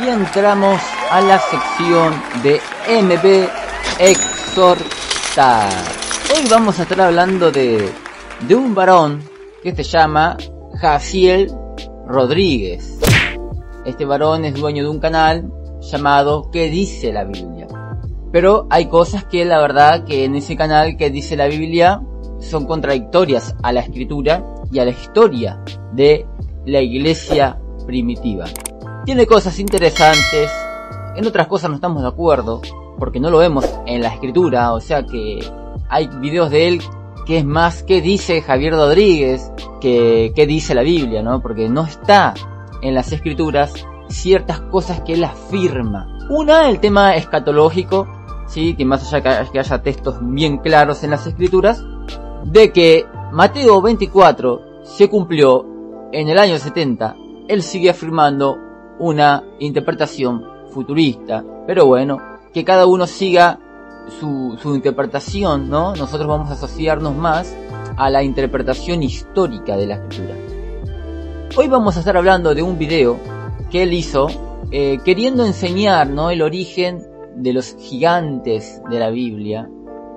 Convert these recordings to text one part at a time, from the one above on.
Y entramos a la sección de MB Exhortar. Hoy vamos a estar hablando de un varón que se llama Jaciel Rodríguez. Este varón es dueño de un canal llamado ¿Qué dice la Biblia? Pero hay cosas que la verdad que en ese canal ¿Qué dice la Biblia? Son contradictorias a la escritura y a la historia de la iglesia primitiva. Tiene cosas interesantes, en otras cosas no estamos de acuerdo, porque no lo vemos en la escritura, o sea que hay videos de él que es más ¿qué dice Javier Rodríguez? Que ¿qué dice la Biblia? ¿No? Porque no está en las escrituras ciertas cosas que él afirma. Una, el tema escatológico, ¿sí? Que más allá que haya textos bien claros en las escrituras, de que Mateo 24 se cumplió en el año 70, él sigue afirmando una interpretación futurista, pero bueno, que cada uno siga su interpretación, ¿no? Nosotros vamos a asociarnos más a la interpretación histórica de la escritura. Hoy vamos a estar hablando de un video que él hizo queriendo enseñar, ¿no?, el origen de los gigantes de la Biblia.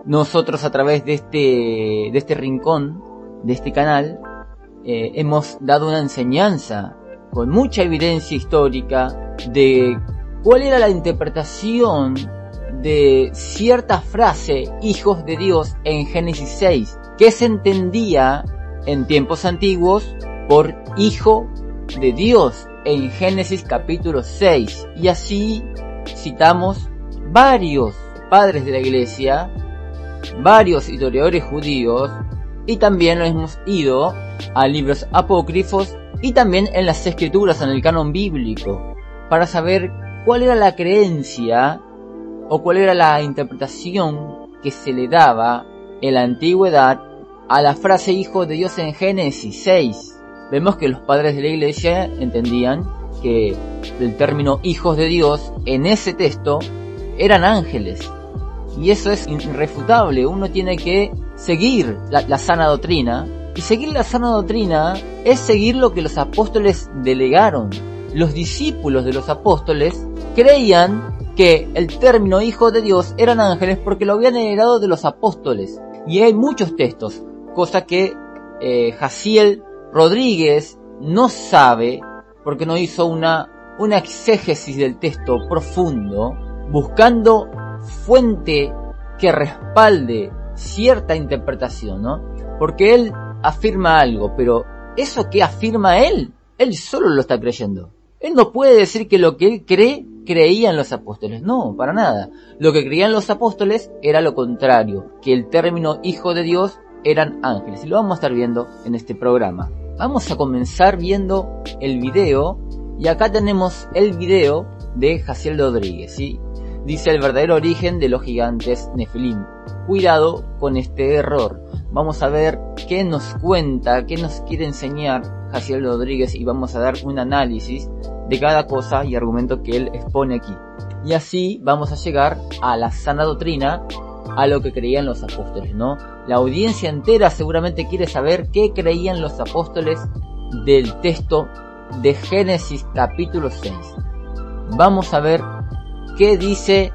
Nosotros a través de este rincón, de este canal, hemos dado una enseñanza con mucha evidencia histórica de cuál era la interpretación de cierta frase, hijos de Dios, en Génesis 6, que se entendía en tiempos antiguos por hijo de Dios en Génesis capítulo 6. Y así citamos varios padres de la iglesia, varios historiadores judíos, y también nos hemos ido a libros apócrifos y también en las escrituras, en el canon bíblico, para saber cuál era la creencia o cuál era la interpretación que se le daba en la antigüedad a la frase hijo de Dios en Génesis 6. Vemos que los padres de la iglesia entendían que el término hijos de Dios en ese texto eran ángeles. Y eso es irrefutable. Uno tiene que seguir la sana doctrina. Y seguir la sana doctrina es seguir lo que los apóstoles delegaron. Los discípulos de los apóstoles creían que el término hijo de Dios eran ángeles porque lo habían heredado de los apóstoles. Y hay muchos textos, cosa que Jaciel Rodríguez no sabe porque no hizo una exégesis del texto profundo, buscando fuente que respalde cierta interpretación, ¿no? Porque él afirma algo, pero eso que afirma él solo lo está creyendo. Él no puede decir que lo que él cree, creían los apóstoles. No, para nada. Lo que creían los apóstoles era lo contrario, que el término hijo de Dios eran ángeles. Y lo vamos a estar viendo en este programa. Vamos a comenzar viendo el video, y acá tenemos el video de Jaciel Rodríguez, ¿sí? Dice el verdadero origen de los gigantes Nefilim. Cuidado con este error. Vamos a ver qué nos cuenta, qué nos quiere enseñar Jaciel Rodríguez, y vamos a dar un análisis de cada cosa y argumento que él expone aquí. Y así vamos a llegar a la sana doctrina, a lo que creían los apóstoles, ¿no? La audiencia entera seguramente quiere saber qué creían los apóstoles del texto de Génesis capítulo 6. Vamos a ver qué dice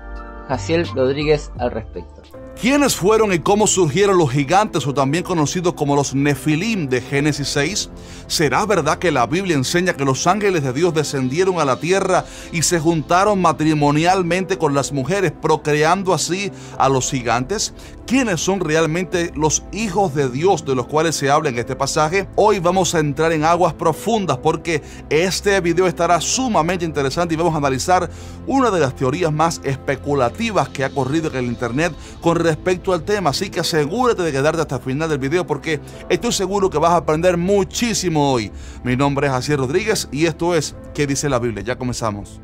Jaciel Rodríguez al respecto. ¿Quiénes fueron y cómo surgieron los gigantes, o también conocidos como los Nefilim de Génesis 6? ¿Será verdad que la Biblia enseña que los ángeles de Dios descendieron a la tierra y se juntaron matrimonialmente con las mujeres, procreando así a los gigantes? ¿Quiénes son realmente los hijos de Dios de los cuales se habla en este pasaje? Hoy vamos a entrar en aguas profundas porque este video estará sumamente interesante y vamos a analizar una de las teorías más especulativas que ha corrido en el internet con respecto al tema. Así que asegúrate de quedarte hasta el final del video porque estoy seguro que vas a aprender muchísimo hoy. Mi nombre es Jaciel Rodríguez y esto es ¿Qué dice la Biblia? Ya comenzamos.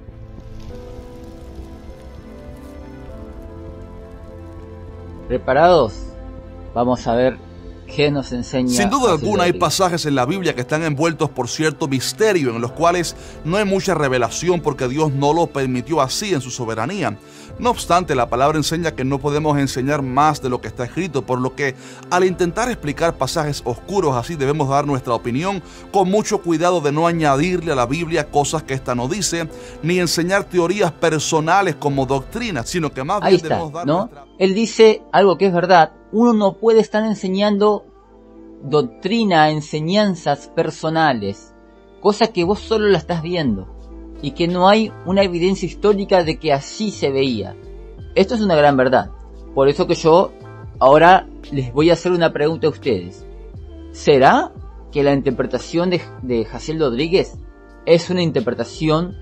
¿Preparados? Vamos a ver ¿Qué nos enseña? Sin duda Jaciel alguna hay Rodríguez? pasajes en la Biblia que están envueltos por cierto misterio, en los cuales no hay mucha revelación porque Dios no lo permitió así en su soberanía. No obstante, la palabra enseña que no podemos enseñar más de lo que está escrito, por lo que al intentar explicar pasajes oscuros así debemos dar nuestra opinión con mucho cuidado de no añadirle a la Biblia cosas que ésta no dice, ni enseñar teorías personales como doctrinas, sino que más Ahí bien está, debemos dar ¿no? nuestra... Él dice algo que es verdad. Uno no puede estar enseñando doctrina, enseñanzas personales, cosa que vos solo la estás viendo y que no hay una evidencia histórica de que así se veía. Esto es una gran verdad. Por eso que yo ahora les voy a hacer una pregunta a ustedes. ¿Será que la interpretación de Jaciel Rodríguez es una interpretación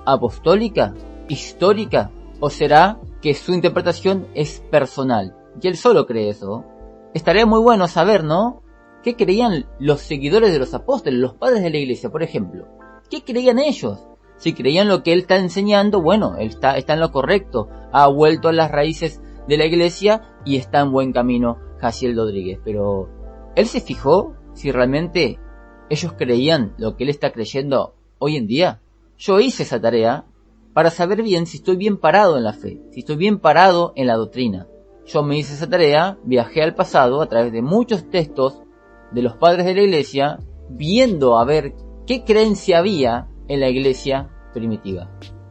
apostólica, histórica, o será que su interpretación es personal y él solo cree eso? Estaría muy bueno saber, ¿no? ¿Qué creían los seguidores de los apóstoles, los padres de la iglesia, por ejemplo? ¿Qué creían ellos? Si creían lo que él está enseñando, bueno, él está en lo correcto, ha vuelto a las raíces de la iglesia y está en buen camino Jaciel Rodríguez. Pero él se fijó si realmente ellos creían lo que él está creyendo hoy en día. Yo hice esa tarea para saber bien si estoy bien parado en la fe, si estoy bien parado en la doctrina. Yo me hice esa tarea, viajé al pasado a través de muchos textos de los padres de la iglesia, viendo a ver qué creencia había en la iglesia primitiva.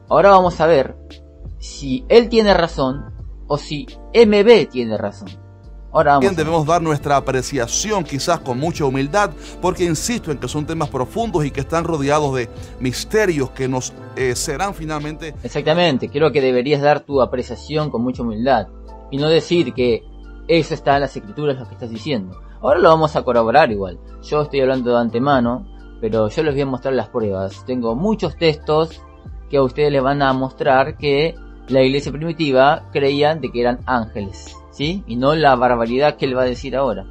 Ahora vamos a ver si él tiene razón o si MB tiene razón. Ahora vamos. Debemos dar nuestra apreciación quizás con mucha humildad, porque insisto en que son temas profundos y que están rodeados de misterios que nos serán finalmente... Exactamente, creo que deberías dar tu apreciación con mucha humildad y no decir que eso está en las escrituras lo que estás diciendo. Ahora lo vamos a corroborar igual. Yo estoy hablando de antemano, pero yo les voy a mostrar las pruebas. Tengo muchos textos que a ustedes les van a mostrar que la iglesia primitiva creían de que eran ángeles, ¿sí? Y no la barbaridad que él va a decir ahora.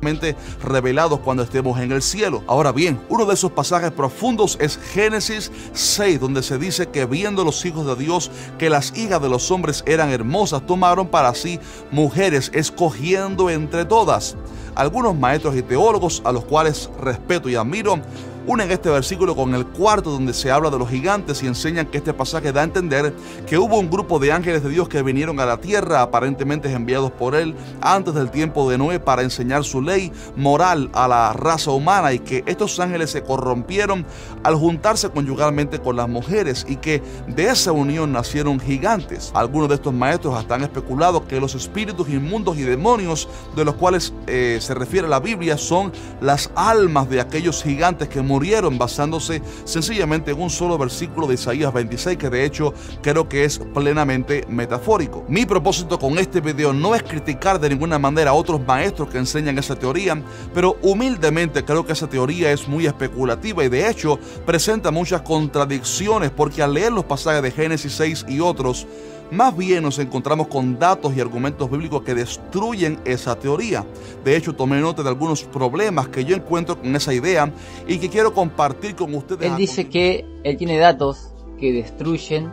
Revelados cuando estemos en el cielo. Ahora bien, uno de esos pasajes profundos es Génesis 6, donde se dice que viendo los hijos de Dios que las hijas de los hombres eran hermosas, tomaron para sí mujeres, escogiendo entre todas. Algunos maestros y teólogos, a los cuales respeto y admiro, unen este versículo con el cuarto, donde se habla de los gigantes, y enseñan que este pasaje da a entender que hubo un grupo de ángeles de Dios que vinieron a la tierra, aparentemente enviados por él antes del tiempo de Noé, para enseñar su ley moral a la raza humana, y que estos ángeles se corrompieron al juntarse conyugalmente con las mujeres y que de esa unión nacieron gigantes. Algunos de estos maestros hasta han especulado que los espíritus inmundos y demonios de los cuales se refiere la Biblia son las almas de aquellos gigantes que murieron, basándose sencillamente en un solo versículo de Isaías 26, que de hecho creo que es plenamente metafórico. Mi propósito con este video no es criticar de ninguna manera a otros maestros que enseñan esa teoría, pero humildemente creo que esa teoría es muy especulativa y de hecho presenta muchas contradicciones, porque al leer los pasajes de Génesis 6 y otros, más bien nos encontramos con datos y argumentos bíblicos que destruyen esa teoría. De hecho, tomé nota de algunos problemas que yo encuentro con esa idea y que quiero compartir con ustedes. Él dice que él tiene datos que destruyen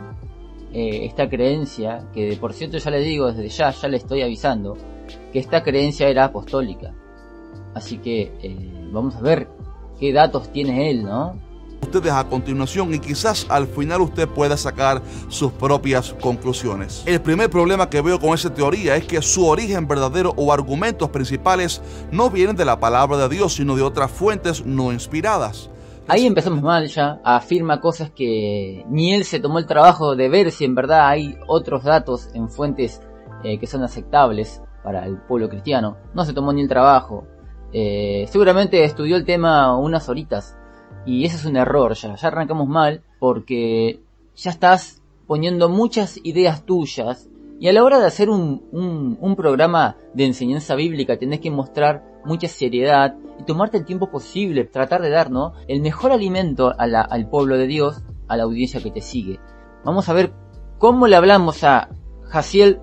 esta creencia, que por cierto ya le digo desde ya le estoy avisando, que esta creencia era apostólica. Así que vamos a ver qué datos tiene él, ¿no? Ustedes a continuación, y quizás al final usted pueda sacar sus propias conclusiones. El primer problema que veo con esa teoría es que su origen verdadero o argumentos principales no vienen de la palabra de Dios, sino de otras fuentes no inspiradas. Ahí empezamos mal ya, afirma cosas que ni él se tomó el trabajo de ver si en verdad hay otros datos en fuentes que son aceptables para el pueblo cristiano. No se tomó ni el trabajo. Seguramente estudió el tema unas horitas. Y ese es un error ya arrancamos mal, porque ya estás poniendo muchas ideas tuyas, y a la hora de hacer un programa de enseñanza bíblica tenés que mostrar mucha seriedad y tomarte el tiempo posible, tratar de dar, ¿no?, el mejor alimento al pueblo de Dios, a la audiencia que te sigue. Vamos a ver cómo le hablamos a Jaciel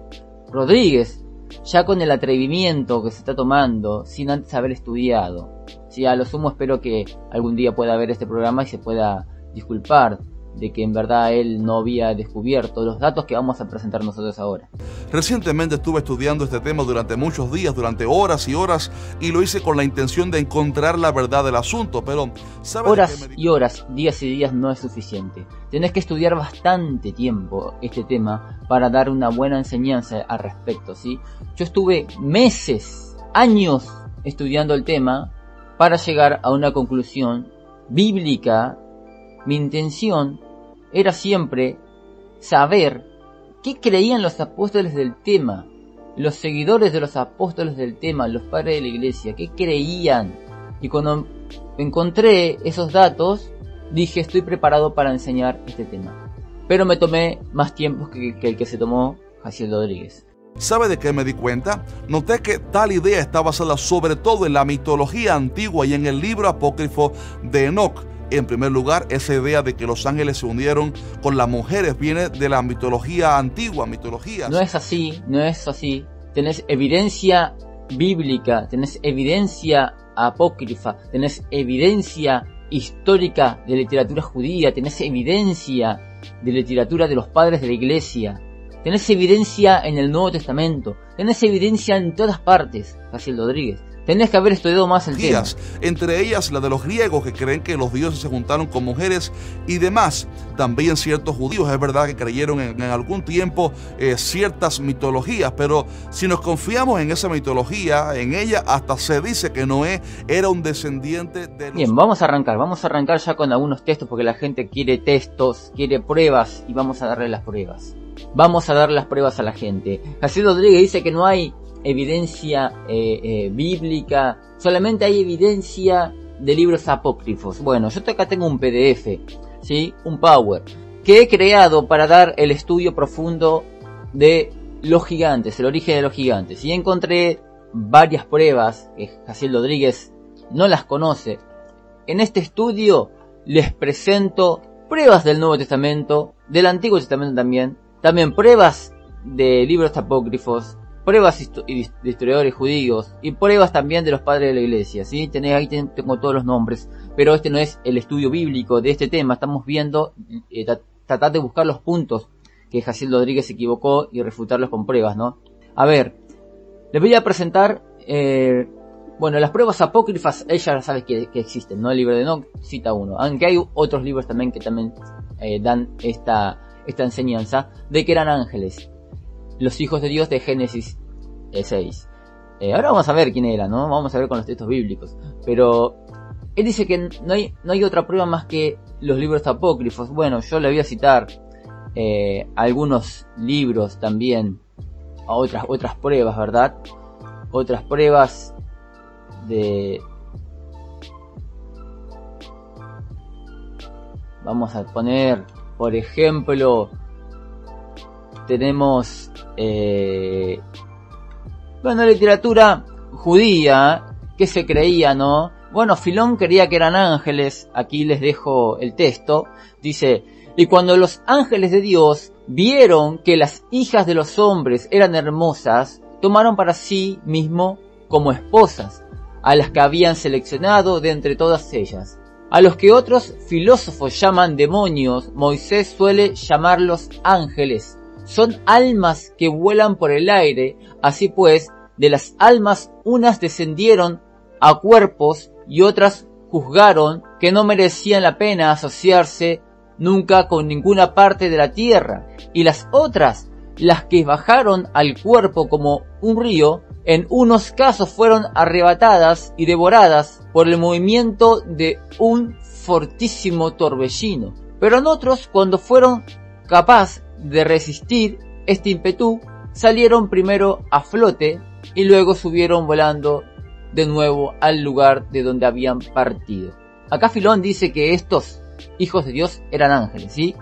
Rodríguez, ya con el atrevimiento que se está tomando, sin antes haber estudiado. Sí, a lo sumo espero que algún día pueda ver este programa y se pueda disculpar de que en verdad él no había descubierto los datos que vamos a presentar nosotros ahora. Recientemente estuve estudiando este tema durante muchos días, durante horas y horas, y lo hice con la intención de encontrar la verdad del asunto, pero ¿sabes? Horas y horas, días y días no es suficiente. Tenés que estudiar bastante tiempo este tema para dar una buena enseñanza al respecto, ¿sí? Yo estuve meses, años estudiando el tema para llegar a una conclusión bíblica. Mi intención era siempre saber qué creían los apóstoles del tema, los seguidores de los apóstoles del tema, los padres de la iglesia, qué creían. Y cuando encontré esos datos, dije, estoy preparado para enseñar este tema. Pero me tomé más tiempo que el que se tomó Jaciel Rodríguez. ¿Sabe de qué me di cuenta? Noté que tal idea está basada sobre todo en la mitología antigua y en el libro apócrifo de Enoc. En primer lugar, esa idea de que los ángeles se unieron con las mujeres viene de la mitología antigua, mitologías. No es así, no es así. Tenés evidencia bíblica, tenés evidencia apócrifa, tenés evidencia histórica de literatura judía, tenés evidencia de literatura de los padres de la iglesia, tenés evidencia en el Nuevo Testamento, tenés evidencia en todas partes, Jaciel Rodríguez. Tenés que haber estudiado más el tema. Entre ellas la de los griegos que creen que los dioses se juntaron con mujeres y demás. También ciertos judíos, es verdad que creyeron en algún tiempo ciertas mitologías, pero si nos confiamos en esa mitología, en ella hasta se dice que Noé era un descendiente de los... Bien, vamos a arrancar ya con algunos textos porque la gente quiere textos, quiere pruebas y vamos a darle las pruebas. Vamos a dar las pruebas a la gente. Jaciel Rodríguez dice que no hay evidencia bíblica, solamente hay evidencia de libros apócrifos. Bueno, yo acá tengo un PDF, ¿sí? Un Power, que he creado para dar el estudio profundo de los gigantes, el origen de los gigantes. Y encontré varias pruebas que Jaciel Rodríguez no las conoce. En este estudio les presento pruebas del Nuevo Testamento, del Antiguo Testamento también pruebas de libros apócrifos, pruebas de historiadores judíos y pruebas también de los padres de la iglesia, ¿sí? Ahí tengo todos los nombres, pero este no es el estudio bíblico de este tema. Estamos viendo, tratar de buscar los puntos que Jaciel Rodríguez se equivocó y refutarlos con pruebas, ¿no? A ver, les voy a presentar, las pruebas apócrifas, ella ya sabe que existen, ¿no? El libro de Enoc cita uno, aunque hay otros libros también que también dan esta enseñanza de que eran ángeles, los hijos de Dios de Génesis 6. Ahora vamos a ver quién era, ¿no? Vamos a ver con los textos bíblicos. Pero él dice que no hay otra prueba más que los libros apócrifos. Bueno, yo le voy a citar algunos libros también, a otras pruebas, ¿verdad? Otras pruebas de... Vamos a poner, por ejemplo, tenemos literatura judía que se creía, ¿no? Bueno, Filón creía que eran ángeles. Aquí les dejo el texto. Dice: y cuando los ángeles de Dios vieron que las hijas de los hombres eran hermosas, tomaron para sí mismo como esposas a las que habían seleccionado de entre todas ellas. A los que otros filósofos llaman demonios, Moisés suele llamarlos ángeles. Son almas que vuelan por el aire. Así pues, de las almas unas descendieron a cuerpos y otras juzgaron que no merecían la pena asociarse nunca con ninguna parte de la tierra, y las otras, las que bajaron al cuerpo como un río, en unos casos fueron arrebatadas y devoradas por el movimiento de un fortísimo torbellino, pero en otros, cuando fueron capaz de resistir este ímpetu, salieron primero a flote y luego subieron volando de nuevo al lugar de donde habían partido. Acá Filón dice que estos hijos de Dios eran ángeles, ¿sí?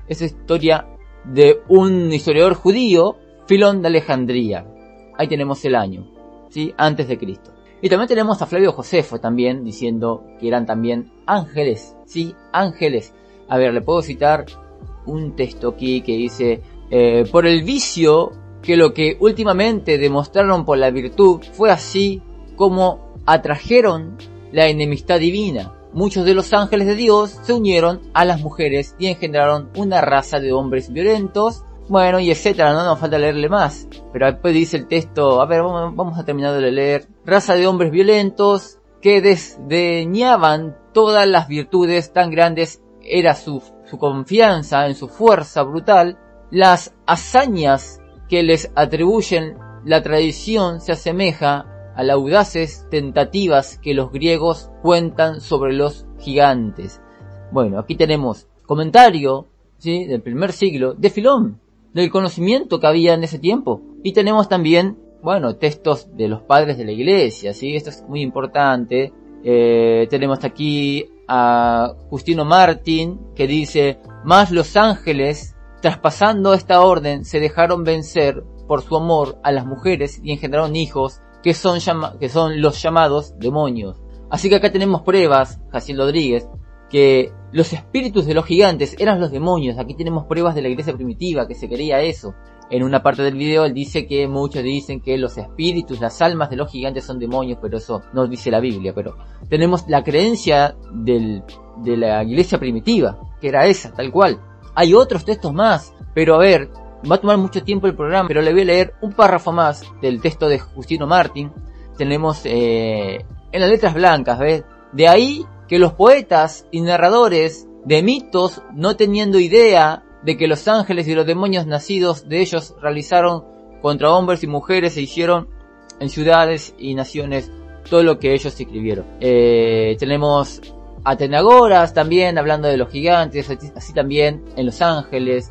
Esa historia de un historiador judío, Filón de Alejandría. Ahí tenemos el año, ¿sí? Antes de Cristo. Y también tenemos a Flavio Josefo también diciendo que eran también ángeles, ¿sí? Ángeles. A ver, le puedo citar un texto aquí que dice: por el vicio que lo que últimamente demostraron por la virtud fue así como atrajeron la enemistad divina, muchos de los ángeles de Dios se unieron a las mujeres y engendraron una raza de hombres violentos, bueno, y etcétera, no nos falta leerle más. Pero después dice el texto, a ver, vamos a terminar de leer. Raza de hombres violentos que desdeñaban todas las virtudes, tan grandes era su confianza en su fuerza brutal. Las hazañas que les atribuyen la tradición se asemeja a las audaces tentativas que los griegos cuentan sobre los gigantes. Bueno, aquí tenemos comentario, ¿sí?, del primer siglo de Filón, del conocimiento que había en ese tiempo. Y tenemos también, bueno, textos de los padres de la iglesia, ¿sí? Esto es muy importante. Tenemos aquí a Justino Martín, que dice: «Mas los ángeles, traspasando esta orden, se dejaron vencer por su amor a las mujeres y engendraron hijos que son los llamados demonios». Así que acá tenemos pruebas, Jaciel Rodríguez, que los espíritus de los gigantes eran los demonios. Aquí tenemos pruebas de la iglesia primitiva que se creía eso. En una parte del video él dice que muchos dicen que los espíritus, las almas de los gigantes son demonios, pero eso no dice la Biblia. Pero tenemos la creencia de la iglesia primitiva, que era esa, tal cual. Hay otros textos más, pero a ver, va a tomar mucho tiempo el programa, pero le voy a leer un párrafo más del texto de Justino Martín. Tenemos en las letras blancas, ¿ves? De ahí que los poetas y narradores de mitos, no teniendo idea de que los ángeles y los demonios nacidos de ellos realizaron contra hombres y mujeres, se hicieron en ciudades y naciones todo lo que ellos escribieron. Tenemos Atenagoras también hablando de los gigantes, así también en los ángeles.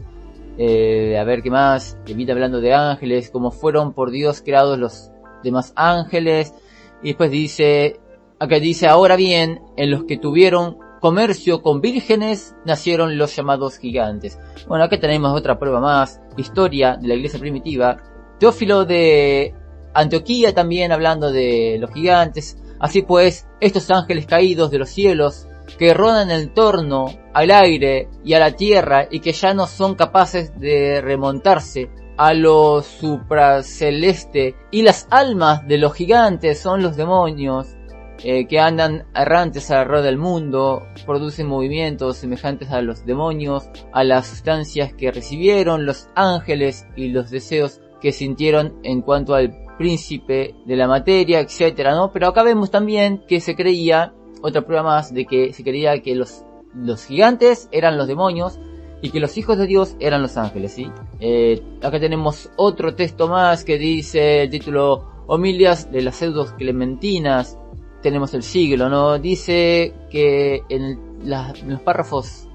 A ver qué más, Evita hablando de ángeles, como fueron por Dios creados los demás ángeles. Y después dice, acá dice: ahora bien, en los que tuvieron comercio con vírgenes nacieron los llamados gigantes. Bueno, acá tenemos otra prueba más, historia de la iglesia primitiva. Teófilo de Antioquía también hablando de los gigantes. Así pues, estos ángeles caídos de los cielos, que rodan en torno al aire y a la tierra y que ya no son capaces de remontarse a lo supraceleste, y las almas de los gigantes son los demonios, que andan errantes alrededor del mundo, producen movimientos semejantes a los demonios, a las sustancias que recibieron los ángeles y los deseos que sintieron en cuanto al príncipe de la materia, etcétera, ¿no? Pero acá vemos también que se creía, otra prueba más, de que se creía que los gigantes eran los demonios y que los hijos de Dios eran los ángeles, ¿sí? Acá tenemos otro texto más que dice el título: Homilias de las Pseudos Clementinas. Tenemos el siglo, ¿no? Dice que en los párrafos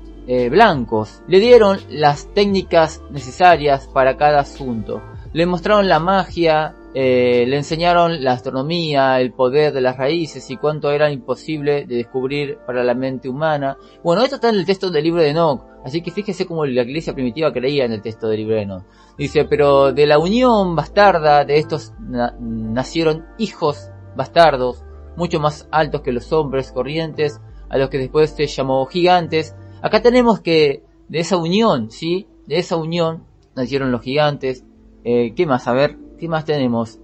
blancos le dieron las técnicas necesarias para cada asunto. Le mostraron la magia, le enseñaron la astronomía, el poder de las raíces y cuánto era imposible de descubrir para la mente humana. Bueno, esto está en el texto del libro de Enoc, así que fíjese cómo la iglesia primitiva creía en el texto del libro de Enoc. Dice: pero de la unión bastarda de estos nacieron hijos bastardos, mucho más altos que los hombres corrientes, a los que después se llamó gigantes. Acá tenemos que de esa unión, ¿sí? De esa unión nacieron los gigantes. ¿Qué más? A ver, ¿qué más tenemos?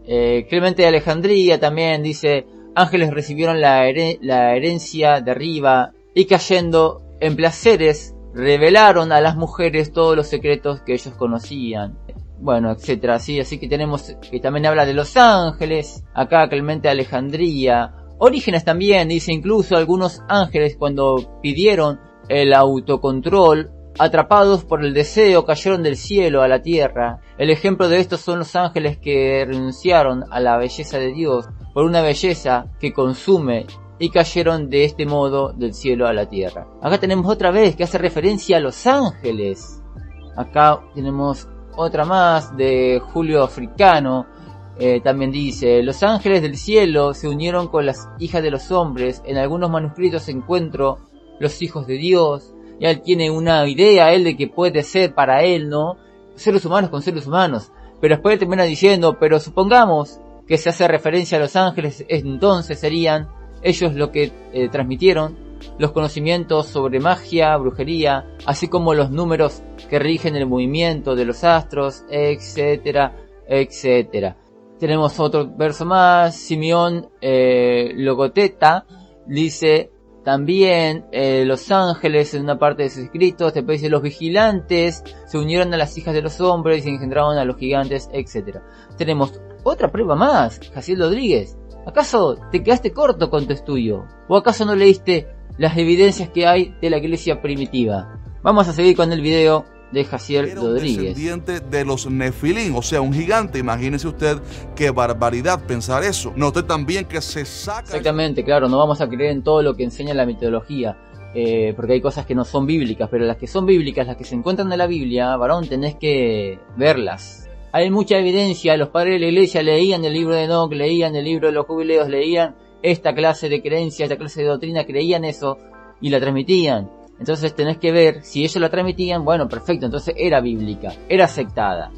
Clemente de Alejandría también dice: ángeles recibieron la herencia de arriba y cayendo en placeres revelaron a las mujeres todos los secretos que ellos conocían. Bueno, etcétera, ¿sí? Así que tenemos que también habla de los ángeles. Acá Clemente de Alejandría. Orígenes también dice: incluso algunos ángeles, cuando pidieron el autocontrol, atrapados por el deseo, cayeron del cielo a la tierra. El ejemplo de estos son los ángeles que renunciaron a la belleza de Dios por una belleza que consume y cayeron de este modo del cielo a la tierra. Acá tenemos otra vez que hace referencia a los ángeles. Acá tenemos otra más de Julio Africano. También dice: los ángeles del cielo se unieron con las hijas de los hombres. En algunos manuscritos encuentro los hijos de Dios. Y él tiene una idea, él, de que puede ser para él, ¿no? Seres humanos con seres humanos. Pero después él termina diciendo: pero supongamos que se hace referencia a los ángeles, entonces serían ellos los que transmitieron los conocimientos sobre magia, brujería, así como los números que rigen el movimiento de los astros, etcétera, etcétera. Tenemos otro verso más. Simeón Logoteta dice: También los ángeles en una parte de sus escritos, después dice los vigilantes se unieron a las hijas de los hombres y engendraron a los gigantes, etc. Tenemos otra prueba más, Jaciel Rodríguez. ¿Acaso te quedaste corto con tu estudio? ¿O acaso no leíste las evidencias que hay de la iglesia primitiva? Vamos a seguir con el video de Jaciel Rodríguez. Era un descendiente de los Nefilim, o sea, un gigante. Imagínese usted qué barbaridad pensar eso. Noté también que se saca... Exactamente, claro, no vamos a creer en todo lo que enseña la mitología, porque hay cosas que no son bíblicas, pero las que son bíblicas, las que se encuentran en la Biblia, varón, tenés que verlas. Hay mucha evidencia, los padres de la iglesia leían el libro de Enoc, leían el libro de los jubileos, leían esta clase de creencia, esta clase de doctrina, creían eso y la transmitían. Entonces tenés que ver, si ellos la transmitían, bueno, perfecto, entonces era bíblica, era aceptada.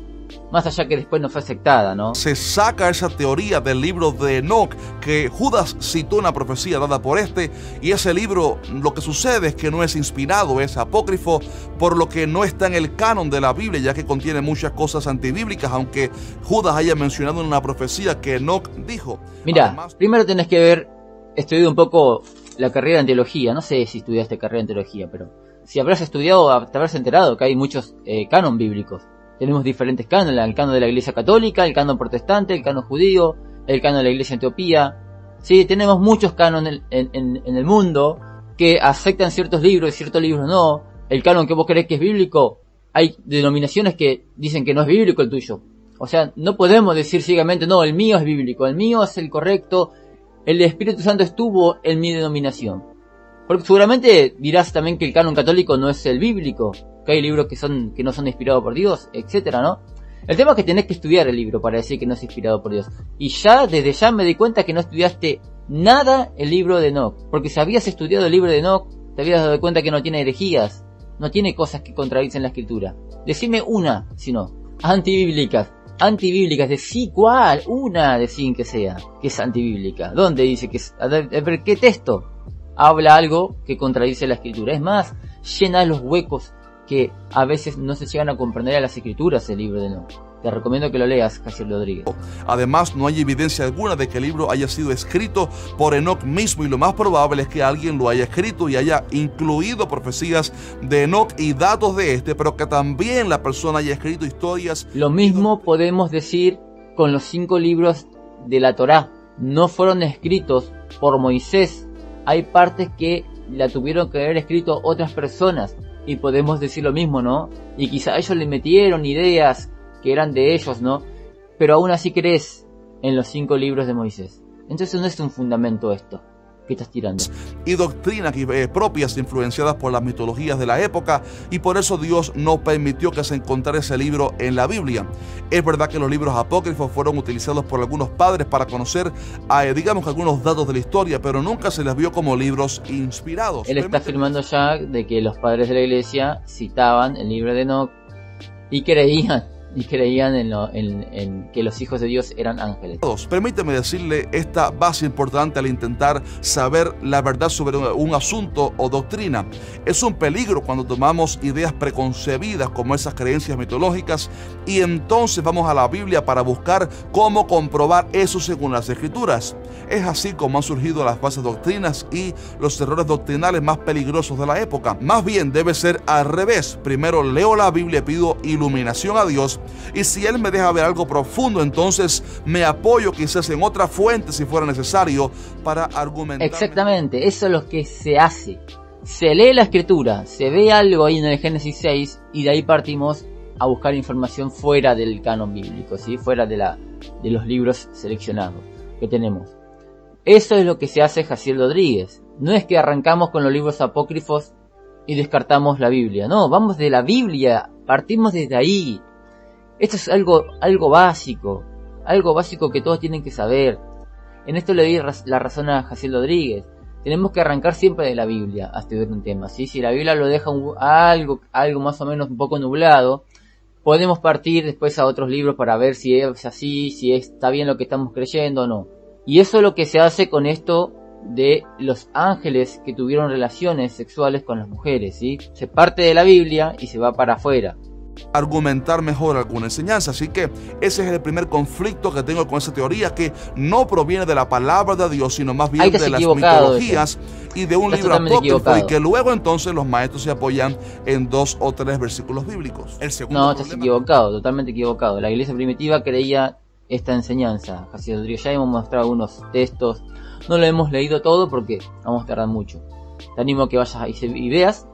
Más allá que después no fue aceptada, ¿no? Se saca esa teoría del libro de Enoc, que Judas citó una profecía dada por este, y ese libro, lo que sucede es que no es inspirado, es apócrifo, por lo que no está en el canon de la Biblia, ya que contiene muchas cosas antibíblicas, aunque Judas haya mencionado en una profecía que Enoc dijo. Mira, además, primero tenés que ver, estudiar un poco la carrera en teología. No sé si estudiaste carrera en teología, pero si habrás estudiado, te habrás enterado que hay muchos canon bíblicos. Tenemos diferentes cánones, el canon de la iglesia católica, el canon protestante, el canon judío, el canon de la iglesia etiopía. Sí, tenemos muchos cánones en el mundo que aceptan ciertos libros y ciertos libros no. El canon que vos creés que es bíblico, hay denominaciones que dicen que no es bíblico el tuyo. O sea, no podemos decir ciegamente, no, el mío es bíblico, el mío es el correcto, el Espíritu Santo estuvo en mi denominación. Porque seguramente dirás también que el canon católico no es el bíblico, que hay libros que no son inspirados por Dios, etcétera, ¿no? El tema es que tenés que estudiar el libro para decir que no es inspirado por Dios. Y desde ya me di cuenta que no estudiaste nada el libro de Enoc. Porque si habías estudiado el libro de Enoc, te habías dado cuenta que no tiene herejías, no tiene cosas que contradicen la escritura. Decime una, si no, antibíblicas, decí cuál, una decín que sea, que es antibíblica. ¿Dónde dice que es? A ver, ¿qué texto habla algo que contradice la escritura? Es más, llena los huecos que a veces no se llegan a comprender a las escrituras el libro de Enoc. Te recomiendo que lo leas, Jaciel Rodríguez. Además, no hay evidencia alguna de que el libro haya sido escrito por Enoc mismo, y lo más probable es que alguien lo haya escrito y haya incluido profecías de Enoc y datos de este, pero que también la persona haya escrito historias. Lo mismo podemos decir con los 5 libros de la Torá. No fueron escritos por Moisés. Hay partes que la tuvieron que haber escrito otras personas, y podemos decir lo mismo, ¿no? Y quizá ellos le metieron ideas que eran de ellos, ¿no? Pero aún así crees en los 5 libros de Moisés. Entonces no es un fundamento esto que estás tirando. Y doctrinas propias influenciadas por las mitologías de la época, y por eso Dios no permitió que se encontrara ese libro en la Biblia. Es verdad que los libros apócrifos fueron utilizados por algunos padres para conocer, digamos, algunos datos de la historia, pero nunca se les vio como libros inspirados. Él está afirmando ya de que los padres de la iglesia citaban el libro de Enoc y creían en que los hijos de Dios eran ángeles. Permíteme decirle esta base importante al intentar saber la verdad sobre un asunto o doctrina. Es un peligro cuando tomamos ideas preconcebidas como esas creencias mitológicas y entonces vamos a la Biblia para buscar cómo comprobar eso según las Escrituras. Es así como han surgido las falsas doctrinas y los errores doctrinales más peligrosos de la época. Más bien debe ser al revés. Primero leo la Biblia y pido iluminación a Dios, y si Él me deja ver algo profundo, entonces me apoyo quizás en otra fuente si fuera necesario para argumentar. Exactamente, eso es lo que se hace. Se lee la escritura, se ve algo ahí en el Génesis 6 y de ahí partimos a buscar información fuera del canon bíblico, ¿sí? Fuera de los libros seleccionados que tenemos. Eso es lo que se hace Jaciel Rodríguez. No es que arrancamos con los libros apócrifos y descartamos la Biblia. No, vamos de la Biblia, partimos desde ahí. Esto es algo básico que todos tienen que saber. En esto le doy la razón a Jaciel Rodríguez. Tenemos que arrancar siempre de la Biblia a estudiar un tema, ¿sí? Si la Biblia lo deja algo más o menos un poco nublado, podemos partir después a otros libros para ver si es así, si está bien lo que estamos creyendo o no. Y eso es lo que se hace con esto de los ángeles que tuvieron relaciones sexuales con las mujeres, ¿sí? Se parte de la Biblia y se va para afuera. argumentar mejor alguna enseñanza. Así que ese es el primer conflicto que tengo con esa teoría, que no proviene de la palabra de Dios, sino más bien de las mitologías y de un libro apócrifo, y que luego entonces los maestros se apoyan en 2 o 3 versículos bíblicos. No, estás equivocado, totalmente equivocado. La iglesia primitiva creía esta enseñanza. Jaciel Rodríguez, ya hemos mostrado algunos textos, no lo hemos leído todo porque vamos a tardar mucho. Te animo a que vayas y veas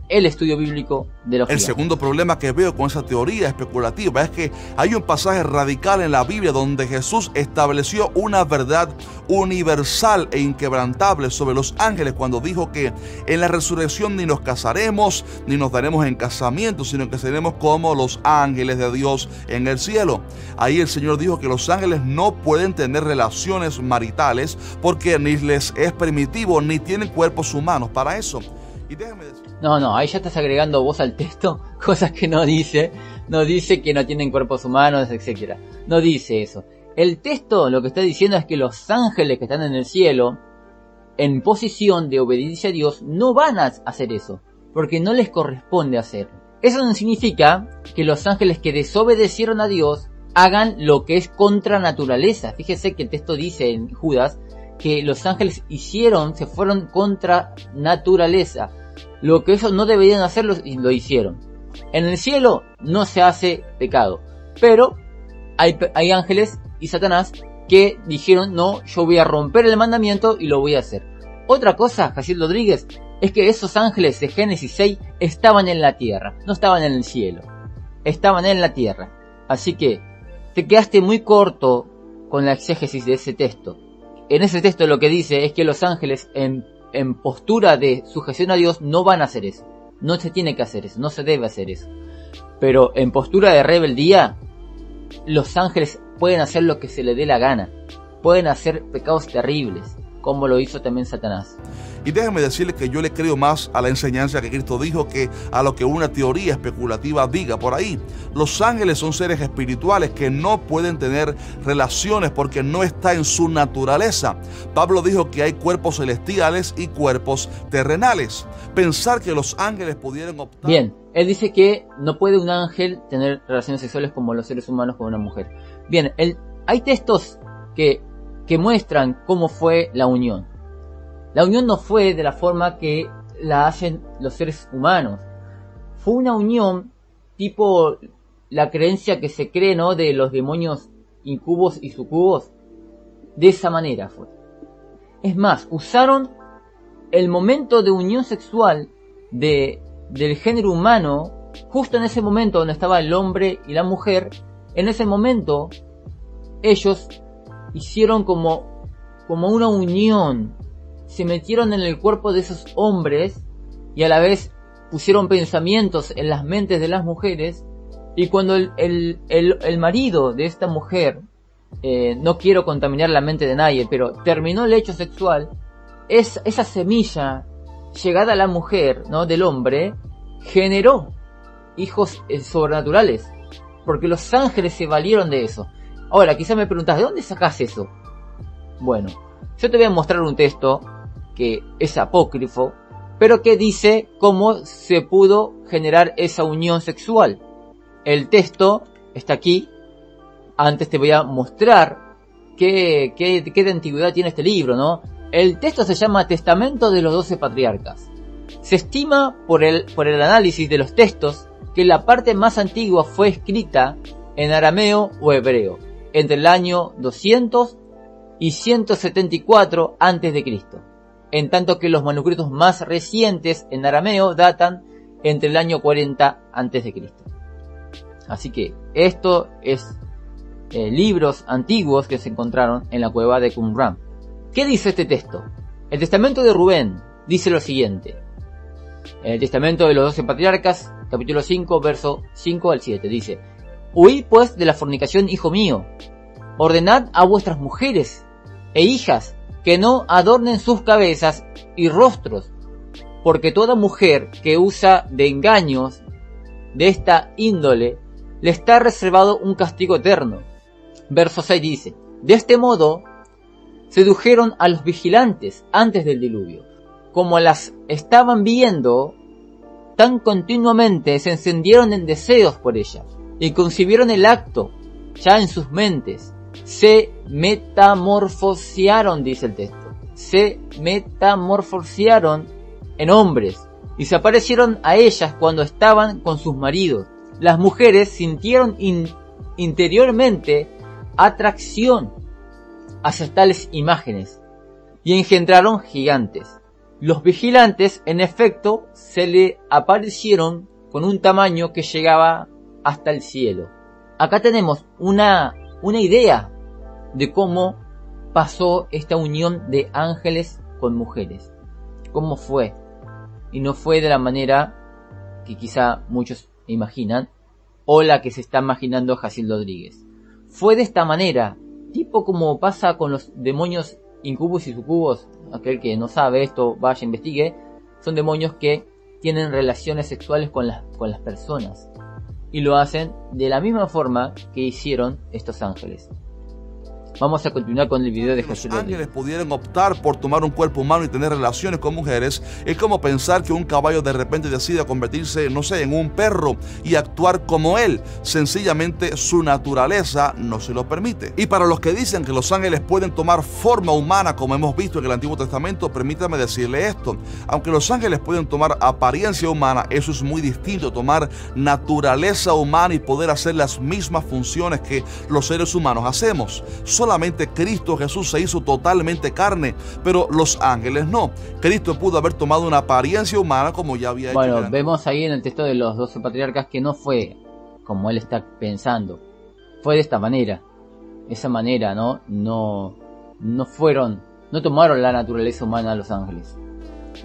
el estudio bíblico de los gigantes. El segundo problema que veo con esa teoría especulativa es que hay un pasaje radical en la Biblia donde Jesús estableció una verdad universal e inquebrantable sobre los ángeles cuando dijo que en la resurrección ni nos casaremos ni nos daremos en casamiento, sino que seremos como los ángeles de Dios en el cielo. Ahí el Señor dijo que los ángeles no pueden tener relaciones maritales porque ni les es permitido ni tienen cuerpos humanos para eso. Y déjame decir... No, ahí ya estás agregando vos al texto cosas que no dice que no tienen cuerpos humanos, etc. No dice eso. El texto lo que está diciendo es que los ángeles que están en el cielo, en posición de obediencia a Dios, no van a hacer eso, porque no les corresponde hacerlo. Eso no significa que los ángeles que desobedecieron a Dios hagan lo que es contra naturaleza. Fíjese que el texto dice en Judas que los ángeles se fueron contra naturaleza. Lo que ellos no deberían hacerlo y lo hicieron. En el cielo no se hace pecado, pero hay ángeles y Satanás que dijeron: no, yo voy a romper el mandamiento y lo voy a hacer. Otra cosa, Jaciel Rodríguez, es que esos ángeles de Génesis 6 estaban en la tierra, no estaban en el cielo, estaban en la tierra. Así que te quedaste muy corto con la exégesis de ese texto. En ese texto lo que dice es que los ángeles en postura de sujeción a Dios no van a hacer eso. No se tiene que hacer eso, no se debe hacer eso. Pero en postura de rebeldía, los ángeles pueden hacer lo que se les dé la gana. Pueden hacer pecados terribles, como lo hizo también Satanás. Y déjame decirle que yo le creo más a la enseñanza que Cristo dijo que a lo que una teoría especulativa diga por ahí. Los ángeles son seres espirituales que no pueden tener relaciones porque no está en su naturaleza. Pablo dijo que hay cuerpos celestiales y cuerpos terrenales. Pensar que los ángeles pudieran optar... Bien, él dice que no puede un ángel tener relaciones sexuales como los seres humanos con una mujer. Bien, hay textos que muestran cómo fue la unión. La unión no fue de la forma que la hacen los seres humanos. Fue una unión tipo la creencia que se cree, ¿no?, de los demonios incubos y sucubos. De esa manera fue. Es más, usaron el momento de unión sexual del género humano, justo en ese momento donde estaba el hombre y la mujer. En ese momento ellos hicieron como una unión. Se metieron en el cuerpo de esos hombres y a la vez pusieron pensamientos en las mentes de las mujeres. Y cuando el marido de esta mujer, no quiero contaminar la mente de nadie, pero terminó el hecho sexual, esa semilla llegada a la mujer, ¿no?, del hombre, generó hijos sobrenaturales, porque los ángeles se valieron de eso. Ahora, quizás me preguntas, ¿de dónde sacás eso? Bueno, yo te voy a mostrar un texto que es apócrifo, pero que dice cómo se pudo generar esa unión sexual. El texto está aquí. Antes te voy a mostrar qué de antigüedad tiene este libro, ¿no? El texto se llama Testamento de los 12 Patriarcas. Se estima por el análisis de los textos que la parte más antigua fue escrita en arameo o hebreo, entre el año 200 y 174 a.C., en tanto que los manuscritos más recientes en arameo datan entre el año 40 a.C. Así que esto es libros antiguos que se encontraron en la cueva de Qumran. ¿Qué dice este texto? El testamento de Rubén dice lo siguiente. El testamento de los 12 patriarcas, capítulo 5, verso 5 al 7, dice: Huid pues de la fornicación, hijo mío. Ordenad a vuestras mujeres e hijas que no adornen sus cabezas y rostros, porque toda mujer que usa de engaños de esta índole le está reservado un castigo eterno. Verso 6 dice: De este modo sedujeron a los vigilantes antes del diluvio. Como las estaban viendo, tan continuamente se encendieron en deseos por ella y concibieron el acto ya en sus mentes. Se metamorfosearon, dice el texto. Se metamorfosearon en hombres y se aparecieron a ellas cuando estaban con sus maridos. Las mujeres sintieron interiormente atracción hacia tales imágenes y engendraron gigantes. Los vigilantes, en efecto, se le aparecieron con un tamaño que llegaba hasta el cielo. Acá tenemos una idea de cómo pasó esta unión de ángeles con mujeres. ¿Cómo fue? Y no fue de la manera que quizá muchos imaginan, o la que se está imaginando Jaciel Rodríguez. Fue de esta manera, tipo como pasa con los demonios incubus y sucubos. Aquel que no sabe esto, vaya, investigue. Son demonios que tienen relaciones sexuales con las personas, y lo hacen de la misma forma que hicieron estos ángeles. Vamos a continuar con el video de Jaciel Rodríguez. Los ángeles pudieran optar por tomar un cuerpo humano y tener relaciones con mujeres. Es como pensar que un caballo de repente decida convertirse, no sé, en un perro y actuar como él. Sencillamente su naturaleza no se lo permite. Y para los que dicen que los ángeles pueden tomar forma humana, como hemos visto en el Antiguo Testamento, permítame decirle esto. Aunque los ángeles pueden tomar apariencia humana, eso es muy distinto. Tomar naturaleza humana y poder hacer las mismas funciones que los seres humanos hacemos. Solamente Cristo Jesús se hizo totalmente carne, pero los ángeles no. Cristo pudo haber tomado una apariencia humana como ya había hecho. Bueno, vemos ahí en el texto de los 12 patriarcas que no fue como él está pensando. Fue de esta manera. Esa manera, ¿no? No tomaron la naturaleza humana de los ángeles.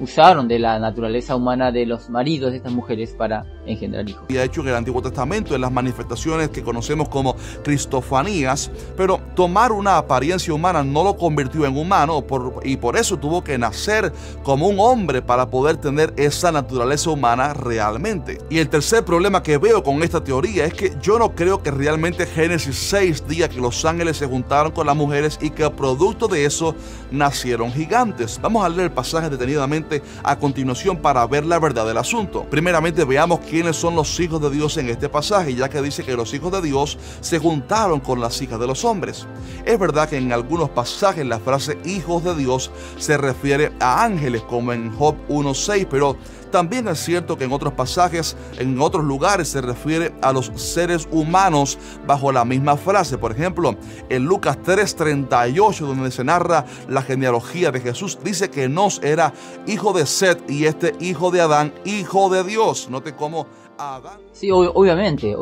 Usaron de la naturaleza humana de los maridos de estas mujeres para engendrar hijos. Había hecho en el Antiguo Testamento, en las manifestaciones que conocemos como cristofanías, pero tomar una apariencia humana no lo convirtió en humano, y por eso tuvo que nacer como un hombre para poder tener esa naturaleza humana realmente. Y el tercer problema que veo con esta teoría es que yo no creo que realmente Génesis 6 diga que los ángeles se juntaron con las mujeres y que producto de eso nacieron gigantes. Vamos a leer el pasaje detenidamente a continuación para ver la verdad del asunto. Primeramente veamos quiénes son los hijos de Dios en este pasaje, ya que dice que los hijos de Dios se juntaron con las hijas de los hombres. Es verdad que en algunos pasajes la frase hijos de Dios se refiere a ángeles, como en Job 1:6, pero también es cierto que en otros pasajes, en otros lugares, se refiere a los seres humanos bajo la misma frase. Por ejemplo, en Lucas 3:38, donde se narra la genealogía de Jesús, dice que Enos era hijo de Set y este hijo de Adán, hijo de Dios. Note cómo Adán... Sí, obviamente.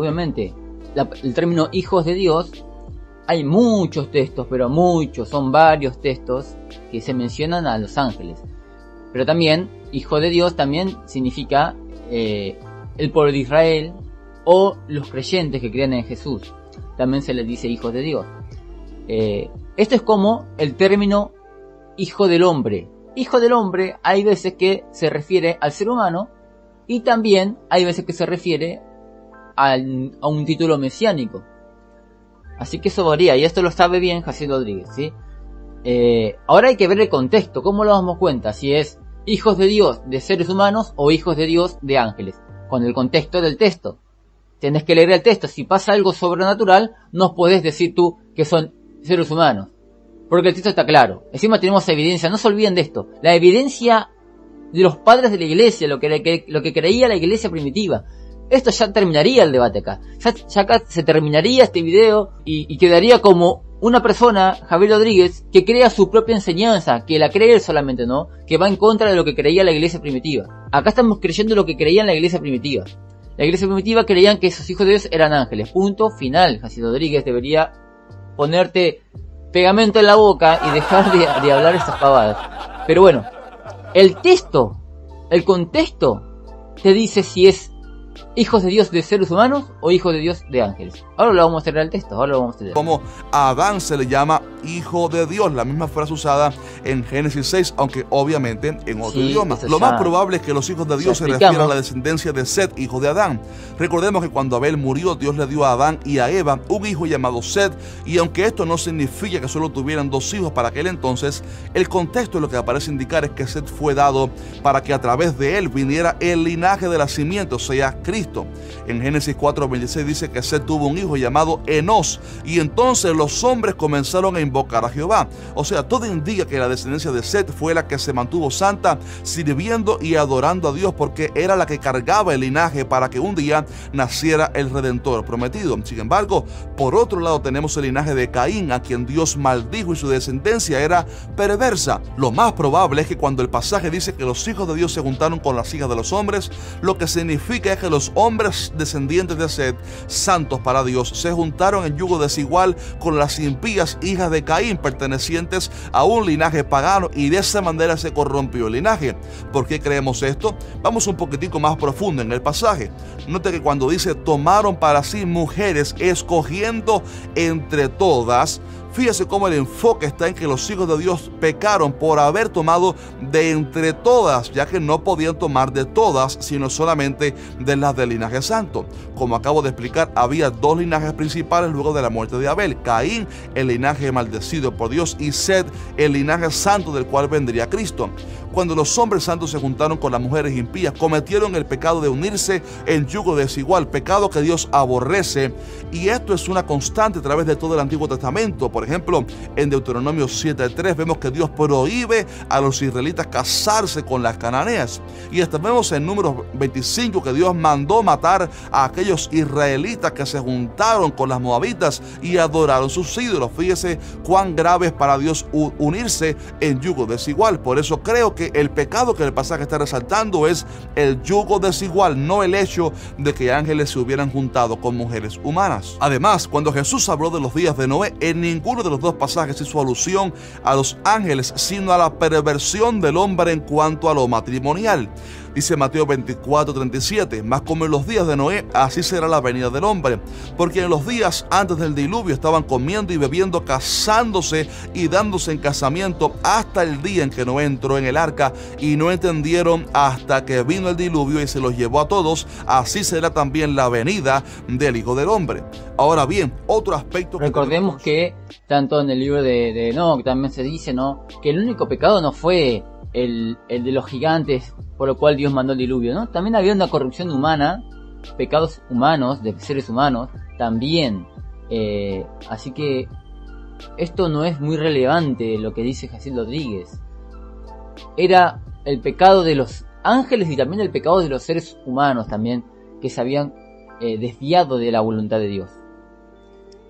El término hijos de Dios, hay muchos textos, pero muchos, son varios textos que se mencionan a los ángeles. Pero también, hijo de Dios también significa el pueblo de Israel o los creyentes que creen en Jesús. También se les dice hijos de Dios. Esto es como el término hijo del hombre. Hijo del hombre hay veces que se refiere al ser humano y también hay veces que se refiere a un título mesiánico. Así que eso varía, y esto lo sabe bien Jaciel Rodríguez, ¿sí? Ahora hay que ver el contexto, cómo lo damos cuenta, si es hijos de Dios de seres humanos o hijos de Dios de ángeles, con el contexto del texto. Tenés que leer el texto. Si pasa algo sobrenatural, no podés decir tú que son seres humanos, porque el texto está claro. Encima tenemos evidencia, no se olviden de esto, la evidencia de los padres de la iglesia, lo que creía la iglesia primitiva. Esto ya terminaría el debate acá. Ya acá se terminaría este video y quedaría como una persona, Javier Rodríguez, que crea su propia enseñanza, que la cree él solamente, ¿no? Que va en contra de lo que creía la iglesia primitiva. Acá estamos creyendo lo que creían la iglesia primitiva. La iglesia primitiva creían que esos hijos de Dios eran ángeles. Punto final. Jaciel Rodríguez debería ponerte pegamento en la boca y dejar de hablar estas pavadas. Pero bueno, el texto, el contexto, te dice si es hijos de Dios de seres humanos o hijos de Dios de ángeles. Ahora lo vamos a leer al texto, Como a Adán se le llama hijo de Dios. La misma frase usada en Génesis 6, aunque obviamente en otro idioma. Lo más probable es que los hijos de Dios se refieran a la descendencia de Set, hijo de Adán. Recordemos que cuando Abel murió, Dios le dio a Adán y a Eva un hijo llamado Set, y aunque esto no significa que solo tuvieran dos hijos para aquel entonces, el contexto de lo que parece indicar es que Set fue dado para que a través de él viniera el linaje de la simiente, o sea, Cristo. En Génesis 4:26 dice que Set tuvo un hijo llamado Enos, y entonces los hombres comenzaron a invocar a Jehová. O sea, todo indica que la descendencia de Set fue la que se mantuvo santa, sirviendo y adorando a Dios, porque era la que cargaba el linaje para que un día naciera el Redentor prometido. Sin embargo, por otro lado tenemos el linaje de Caín, a quien Dios maldijo, y su descendencia era perversa. Lo más probable es que cuando el pasaje dice que los hijos de Dios se juntaron con las hijas de los hombres, lo que significa es que los hombres descendientes de Set, santos para Dios, se juntaron en yugo desigual con las impías hijas de Caín, pertenecientes a un linaje pagano, y de esa manera se corrompió el linaje. ¿Por qué creemos esto? Vamos un poquitico más profundo en el pasaje. Note que cuando dice tomaron para sí mujeres, escogiendo entre todas, fíjese cómo el enfoque está en que los hijos de Dios pecaron por haber tomado de entre todas, ya que no podían tomar de todas, sino solamente de las del linaje santo. Como acabo de explicar, había dos linajes principales luego de la muerte de Abel: Caín, el linaje maldecido por Dios, y Set, el linaje santo del cual vendría Cristo. Cuando los hombres santos se juntaron con las mujeres impías, cometieron el pecado de unirse en yugo desigual, pecado que Dios aborrece, y esto es una constante a través de todo el Antiguo Testamento. Por ejemplo, en Deuteronomio 7:3 vemos que Dios prohíbe a los israelitas casarse con las cananeas, y hasta vemos en Números 25 que Dios mandó matar a aquellos israelitas que se juntaron con las moabitas y adoraron sus ídolos. Fíjese cuán grave es para Dios unirse en yugo desigual. Por eso creo que el pecado que el pasaje está resaltando es el yugo desigual, no el hecho de que ángeles se hubieran juntado con mujeres humanas. Además, cuando Jesús habló de los días de Noé, en ninguno de los dos pasajes hizo alusión a los ángeles, sino a la perversión del hombre en cuanto a lo matrimonial. Dice Mateo 24:37, mas como en los días de Noé, así será la venida del hombre. Porque en los días antes del diluvio estaban comiendo y bebiendo, casándose y dándose en casamiento, hasta el día en que Noé entró en el arca, y no entendieron hasta que vino el diluvio y se los llevó a todos. Así será también la venida del Hijo del Hombre. Ahora bien, otro aspecto que recordemos que tanto en el libro de Enoc también se dice, ¿no?, que el único pecado no fue el de los gigantes, por lo cual Dios mandó el diluvio, ¿no? También había una corrupción humana, pecados humanos, de seres humanos, también. Así que esto no es muy relevante lo que dice Jaciel Rodríguez. Era el pecado de los ángeles y también el pecado de los seres humanos también, que se habían desviado de la voluntad de Dios.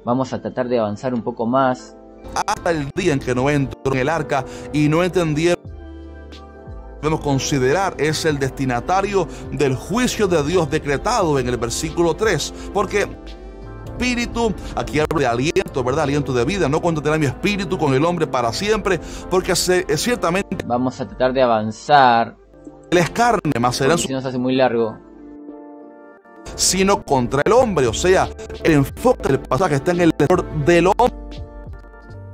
Vamos a tratar de avanzar un poco más. Hasta el día en que Noé entró en el arca y no entendieron. Debemos considerar es el destinatario del juicio de Dios decretado en el versículo 3, porque espíritu, aquí habla de aliento, ¿verdad? Aliento de vida, no contentará mi espíritu con el hombre para siempre, porque ciertamente vamos a tratar de avanzar. Él es carne, mas será si nos hace muy largo, sino contra el hombre. O sea, el enfoque del pasaje está en el error del hombre,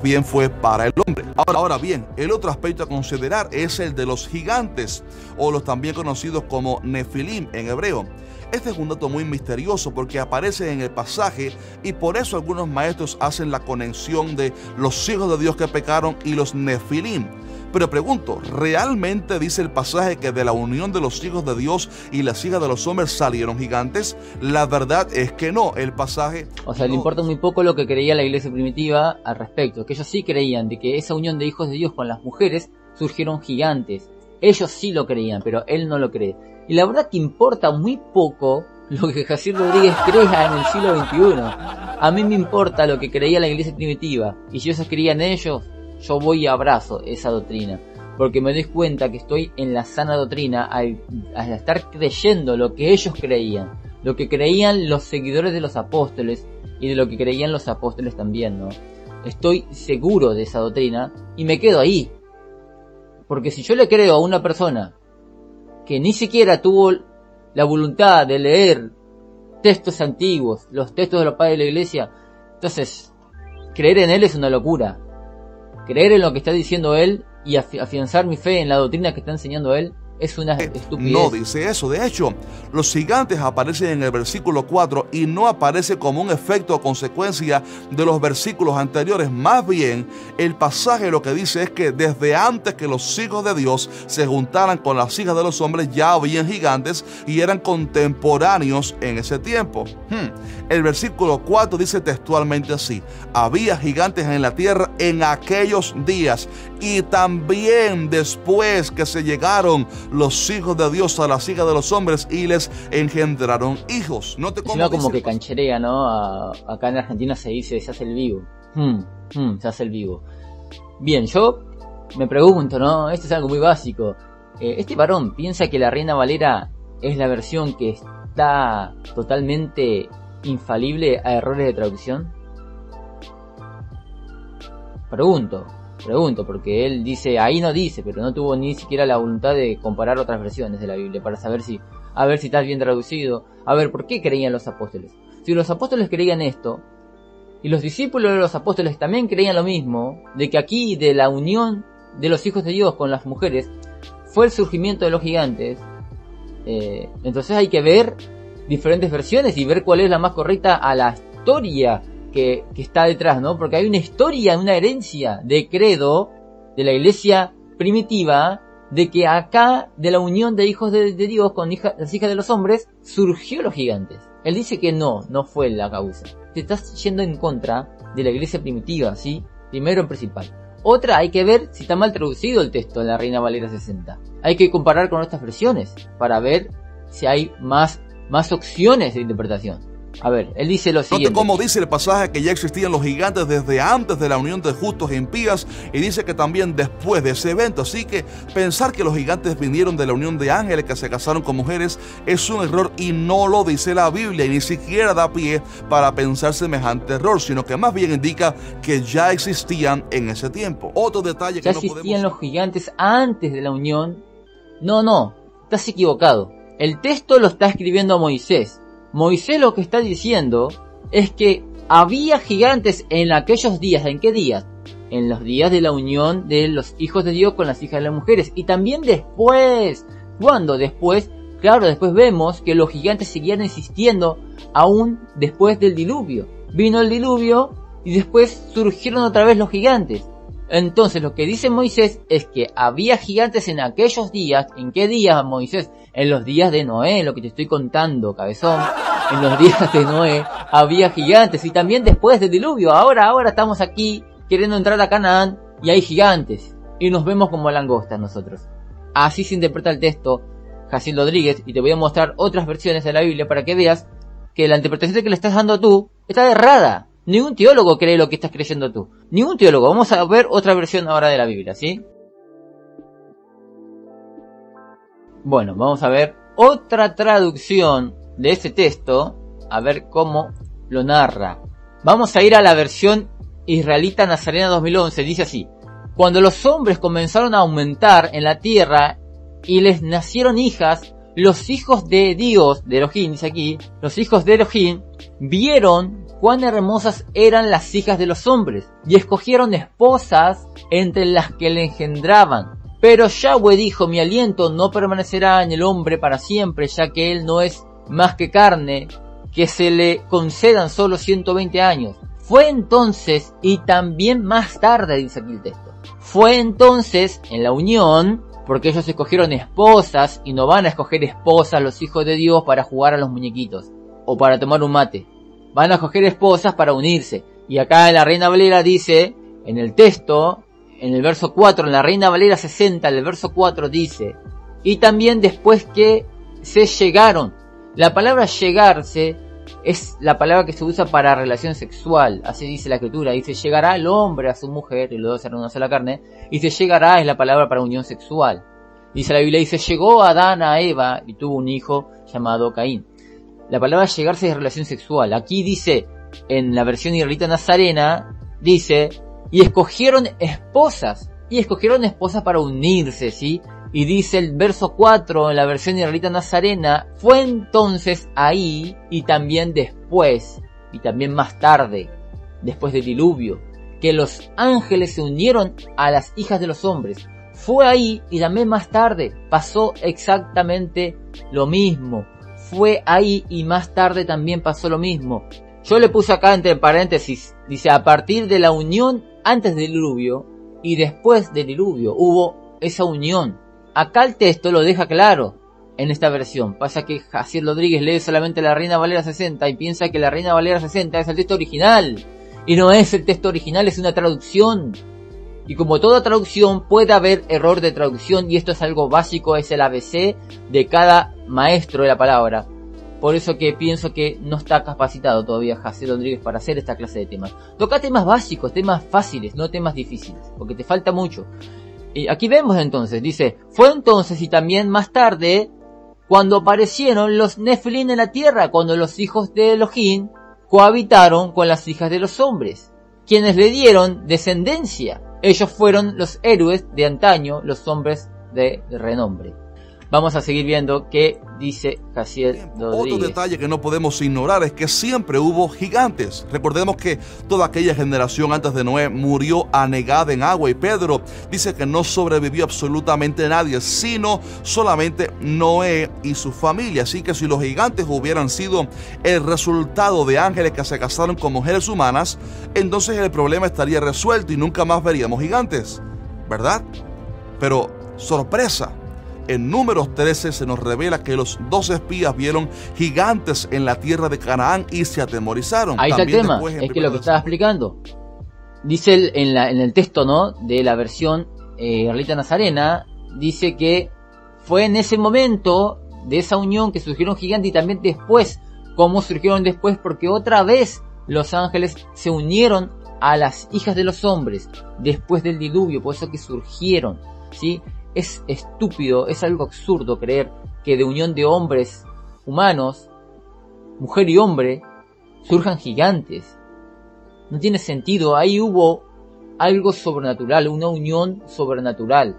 bien fue para el hombre. Ahora bien, el otro aspecto a considerar es el de los gigantes, o los también conocidos como Nefilim en hebreo. Este es un dato muy misterioso porque aparece en el pasaje, y por eso algunos maestros hacen la conexión de los hijos de Dios que pecaron y los Nefilim. Pero pregunto, ¿realmente dice el pasaje que de la unión de los hijos de Dios y las hijas de los hombres salieron gigantes? La verdad es que no, el pasaje... O sea, le importa muy poco lo que creía la iglesia primitiva al respecto, que ellos sí creían de que esa unión de hijos de Dios con las mujeres surgieron gigantes. Ellos sí lo creían, pero él no lo cree. Y la verdad que importa muy poco lo que Jaciel Rodríguez crea en el siglo XXI. A mí me importa lo que creía la iglesia primitiva, y si ellos creían en ellos, yo voy y abrazo esa doctrina, porque me doy cuenta que estoy en la sana doctrina al estar creyendo lo que ellos creían, lo que creían los seguidores de los apóstoles y de lo que creían los apóstoles también, ¿no? Estoy seguro de esa doctrina y me quedo ahí, porque si yo le creo a una persona que ni siquiera tuvo la voluntad de leer textos antiguos, los textos de los padres de la iglesia, entonces creer en él es una locura. creer en lo que está diciendo él y afianzar mi fe en la doctrina que está enseñando él es una estupidez. No dice eso. De hecho, los gigantes aparecen en el versículo 4 y no aparece como un efecto o consecuencia de los versículos anteriores. Más bien, el pasaje lo que dice es que desde antes que los hijos de Dios se juntaran con las hijas de los hombres, ya habían gigantes y eran contemporáneos en ese tiempo. El versículo 4 dice textualmente así: había gigantes en la tierra en aquellos días y también después que se llegaron los hijos de Dios a las hijas de los hombres y les engendraron hijos. No te como que cancherea, ¿no? Acá en Argentina se dice, se hace el vivo. Se hace el vivo. Bien, yo me pregunto, ¿no? Esto es algo muy básico. ¿Este varón piensa que la Reina Valera es la versión que está totalmente infalible a errores de traducción? Pregunto, porque él dice, ahí no dice, pero no tuvo ni siquiera la voluntad de comparar otras versiones de la Biblia para saber si, a ver si está bien traducido, a ver por qué creían los apóstoles. Si los apóstoles creían esto, y los discípulos de los apóstoles también creían lo mismo, de que aquí de la unión de los hijos de Dios con las mujeres fue el surgimiento de los gigantes, entonces hay que ver diferentes versiones y ver cuál es la más correcta a la historia que está detrás, ¿no? Porque hay una historia, una herencia de credo de la iglesia primitiva, de que acá, de la unión de hijos de Dios con las hijas de los hombres, surgió los gigantes. Él dice que no fue la causa. Te estás yendo en contra de la iglesia primitiva, ¿sí? Primero en principal. Otra, hay que ver si está mal traducido el texto de la Reina Valera 60. Hay que comparar con otras versiones para ver si hay más opciones de interpretación. A ver, él dice lo siguiente. Note cómo dice el pasaje que ya existían los gigantes desde antes de la unión de justos e impías, y dice que también después de ese evento. Así que pensar que los gigantes vinieron de la unión de ángeles que se casaron con mujeres es un error, y no lo dice la Biblia, y ni siquiera da pie para pensar semejante error, sino que más bien indica que ya existían en ese tiempo. Otro detalle que ya existían los gigantes antes de la unión. No, estás equivocado. El texto lo está escribiendo Moisés. Moisés lo que está diciendo es que había gigantes en aquellos días. ¿En qué días? En los días de la unión de los hijos de Dios con las hijas de las mujeres. Y también después. ¿Cuándo? Después. Claro, después vemos que los gigantes seguían existiendo aún después del diluvio. Vino el diluvio y después surgieron otra vez los gigantes. Entonces lo que dice Moisés es que había gigantes en aquellos días. ¿En qué días, Moisés? En los días de Noé, lo que te estoy contando, cabezón. En los días de Noé había gigantes, y también después del diluvio. Ahora estamos aquí queriendo entrar a Canaán y hay gigantes. Y nos vemos como langostas nosotros. Así se interpreta el texto, Jaciel Rodríguez, y te voy a mostrar otras versiones de la Biblia para que veas que la interpretación que le estás dando tú está errada. Ningún teólogo cree lo que estás creyendo tú. Ningún teólogo. Vamos a ver otra versión ahora de la Biblia, ¿sí? Bueno, vamos a ver otra traducción de este texto, a ver cómo lo narra. Vamos a ir a la versión israelita Nazarena 2011, dice así: cuando los hombres comenzaron a aumentar en la tierra y les nacieron hijas, los hijos de Dios, de Elohim, dice aquí, los hijos de Elohim, vieron cuán hermosas eran las hijas de los hombres, y escogieron esposas entre las que le engendraban. Pero Yahweh dijo: mi aliento no permanecerá en el hombre para siempre, ya que él no es más que carne, que se le concedan solo 120 años. Fue entonces, y también más tarde, dice aquí el texto, fue entonces en la unión, porque ellos escogieron esposas, y no van a escoger esposas los hijos de Dios para jugar a los muñequitos, o para tomar un mate. Van a escoger esposas para unirse. Y acá en la Reina Valera dice, en el texto, en el verso 4, en la Reina Valera 60, el verso 4 dice: y también después que se llegaron. La palabra llegarse es la palabra que se usa para relación sexual, así dice la escritura. Dice: llegará el hombre a su mujer, y los dos serán una sola carne. Y se llegará es la palabra para unión sexual. Dice la Biblia, dice: llegó Adán a Eva y tuvo un hijo llamado Caín. La palabra llegarse es relación sexual. Aquí dice, en la versión israelita Nazarena, dice: y escogieron esposas para unirse, ¿sí? Y dice el verso 4 en la versión israelita Nazarena: fue entonces ahí, y también después, y también más tarde, después del diluvio. que los ángeles se unieron a las hijas de los hombres. Fue ahí y también más tarde pasó exactamente lo mismo. Fue ahí y más tarde también pasó lo mismo. Yo le puse acá entre paréntesis, dice, a partir de la unión antes del diluvio y después del diluvio hubo esa unión. Acá el texto lo deja claro en esta versión. Pasa que Jaciel Rodríguez lee solamente la Reina Valera 60 y piensa que la Reina Valera 60 es el texto original. Y no es el texto original, es una traducción. Y como toda traducción puede haber error de traducción, y esto es algo básico, es el ABC de cada maestro de la palabra. Por eso que pienso que no está capacitado todavía Jaciel Rodríguez para hacer esta clase de temas. Toca temas básicos, temas fáciles, no temas difíciles, porque te falta mucho. Y aquí vemos entonces, dice, fue entonces y también más tarde cuando aparecieron los Nefilim en la tierra, cuando los hijos de Elohim cohabitaron con las hijas de los hombres, quienes le dieron descendencia. Ellos fueron los héroes de antaño, los hombres de renombre. Vamos a seguir viendo qué dice Jaciel Rodríguez. Otro detalle que no podemos ignorar es que siempre hubo gigantes. Recordemos que toda aquella generación antes de Noé murió anegada en agua, y Pedro dice que no sobrevivió absolutamente nadie, sino solamente Noé y su familia. Así que si los gigantes hubieran sido el resultado de ángeles que se casaron con mujeres humanas, entonces el problema estaría resuelto y nunca más veríamos gigantes, ¿verdad? Pero, sorpresa, en Números 13 se nos revela que los 12 espías vieron gigantes en la tierra de Canaán y se atemorizaron. Ahí está el tema, es que lo que estaba explicando. Dice en el texto, ¿no?, de la versión israelita nazarena, dice que fue en ese momento de esa unión que surgieron gigantes, y también después, cómo surgieron después, porque otra vez los ángeles se unieron a las hijas de los hombres después del diluvio, por eso que surgieron, ¿sí? Es estúpido, es algo absurdo creer que de unión de hombres humanos, mujer y hombre, surjan gigantes. No tiene sentido. Ahí hubo algo sobrenatural, una unión sobrenatural.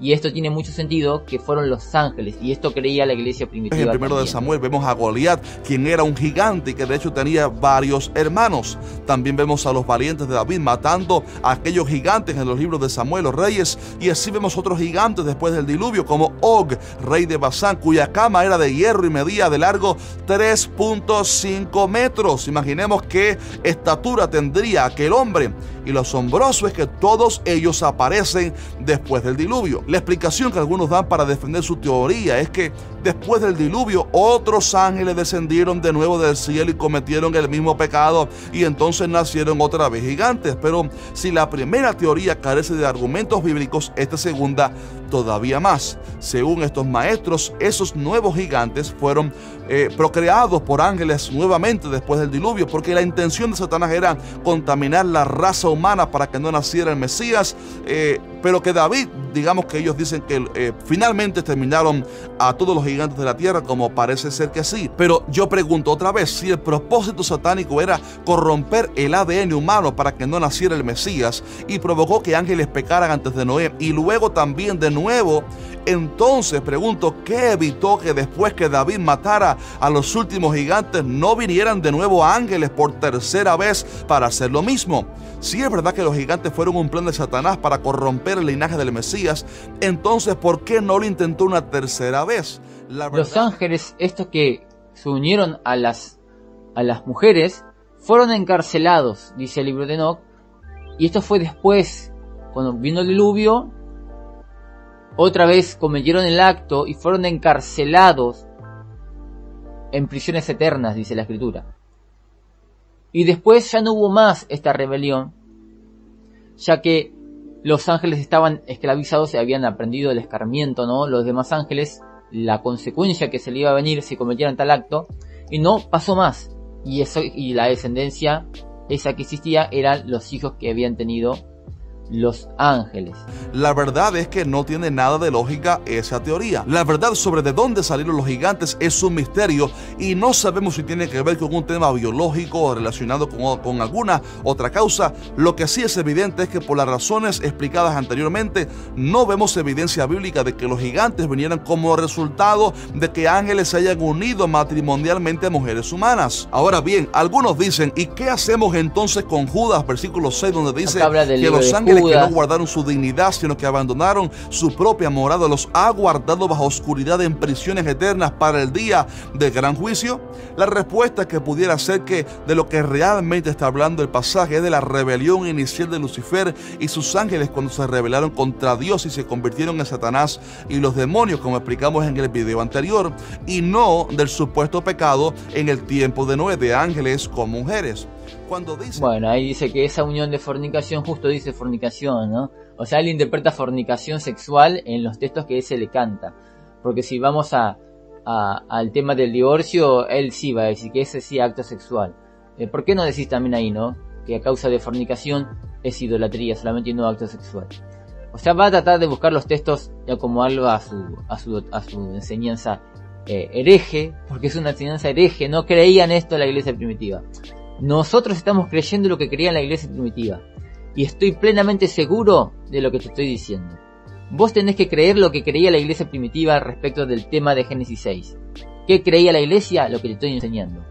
Y esto tiene mucho sentido, que fueron los ángeles, y esto creía la iglesia primitiva. En el primero de Samuel vemos a Goliat, quien era un gigante y que de hecho tenía varios hermanos. También vemos a los valientes de David matando a aquellos gigantes en los libros de Samuel, los reyes, y así vemos otros gigantes después del diluvio, como Og, rey de Basán, cuya cama era de hierro y medía de largo 3.5 metros. Imaginemos qué estatura tendría aquel hombre. Y lo asombroso es que todos ellos aparecen después del diluvio. La explicación que algunos dan para defender su teoría es que después del diluvio otros ángeles descendieron de nuevo del cielo y cometieron el mismo pecado, y entonces nacieron otra vez gigantes. Pero si la primera teoría carece de argumentos bíblicos, esta segunda todavía más. Según estos maestros, esos nuevos gigantes fueron procreados por ángeles nuevamente después del diluvio, porque la intención de Satanás era contaminar la raza humana para que no naciera el Mesías, pero que David, digamos que ellos dicen que finalmente terminaron a todos los gigantes de la tierra, como parece ser que sí. Pero yo pregunto otra vez, si el propósito satánico era corromper el ADN humano para que no naciera el Mesías, y provocó que ángeles pecaran antes de Noé y luego también de nuevo, entonces pregunto, ¿qué evitó que después que David matara a los últimos gigantes no vinieran de nuevo ángeles por tercera vez para hacer lo mismo? Si es verdad que los gigantes fueron un plan de Satanás para corromper el linaje del Mesías, entonces ¿por qué no lo intentó una tercera vez? Los ángeles, estos que se unieron a las mujeres, fueron encarcelados, dice el libro de Enoc, y esto fue después, cuando vino el diluvio. Otra vez cometieron el acto y fueron encarcelados en prisiones eternas, dice la escritura. Y después ya no hubo más esta rebelión, ya que los ángeles estaban esclavizados y habían aprendido el escarmiento, ¿no? Los demás ángeles, la consecuencia que se le iba a venir si cometieran tal acto, y no pasó más. Y la descendencia esa que existía eran los hijos que habían tenido los ángeles. La verdad es que no tiene nada de lógica esa teoría. La verdad sobre de dónde salieron los gigantes es un misterio y no sabemos si tiene que ver con un tema biológico o relacionado con alguna otra causa. Lo que sí es evidente es que por las razones explicadas anteriormente no vemos evidencia bíblica de que los gigantes vinieran como resultado de que ángeles se hayan unido matrimonialmente a mujeres humanas. Ahora bien, algunos dicen, ¿y qué hacemos entonces con Judas? Versículo 6, donde dice que los ángeles que no guardaron su dignidad, sino que abandonaron su propia morada, los ha guardado bajo oscuridad en prisiones eternas para el día del gran juicio. La respuesta que pudiera ser que de lo que realmente está hablando el pasaje es de la rebelión inicial de Lucifer y sus ángeles cuando se rebelaron contra Dios y se convirtieron en Satanás y los demonios, como explicamos en el video anterior, y no del supuesto pecado en el tiempo de Noé de ángeles con mujeres. Cuando dice... Bueno, ahí dice que esa unión de fornicación, justo dice fornicación, ¿no? O sea, él interpreta fornicación sexual en los textos que él se le canta. Porque si vamos al tema del divorcio, él sí va a decir que ese sí acto sexual. ¿Por qué no decís también ahí, no? Que a causa de fornicación es idolatría, solamente y no acto sexual. O sea, va a tratar de buscar los textos y acomodarlo a su enseñanza hereje, porque es una enseñanza hereje. No creían esto en la iglesia primitiva. Nosotros estamos creyendo lo que creía en la iglesia primitiva. Y estoy plenamente seguro de lo que te estoy diciendo. Vos tenés que creer lo que creía la iglesia primitiva respecto del tema de Génesis 6. ¿Qué creía la iglesia? Lo que te estoy enseñando.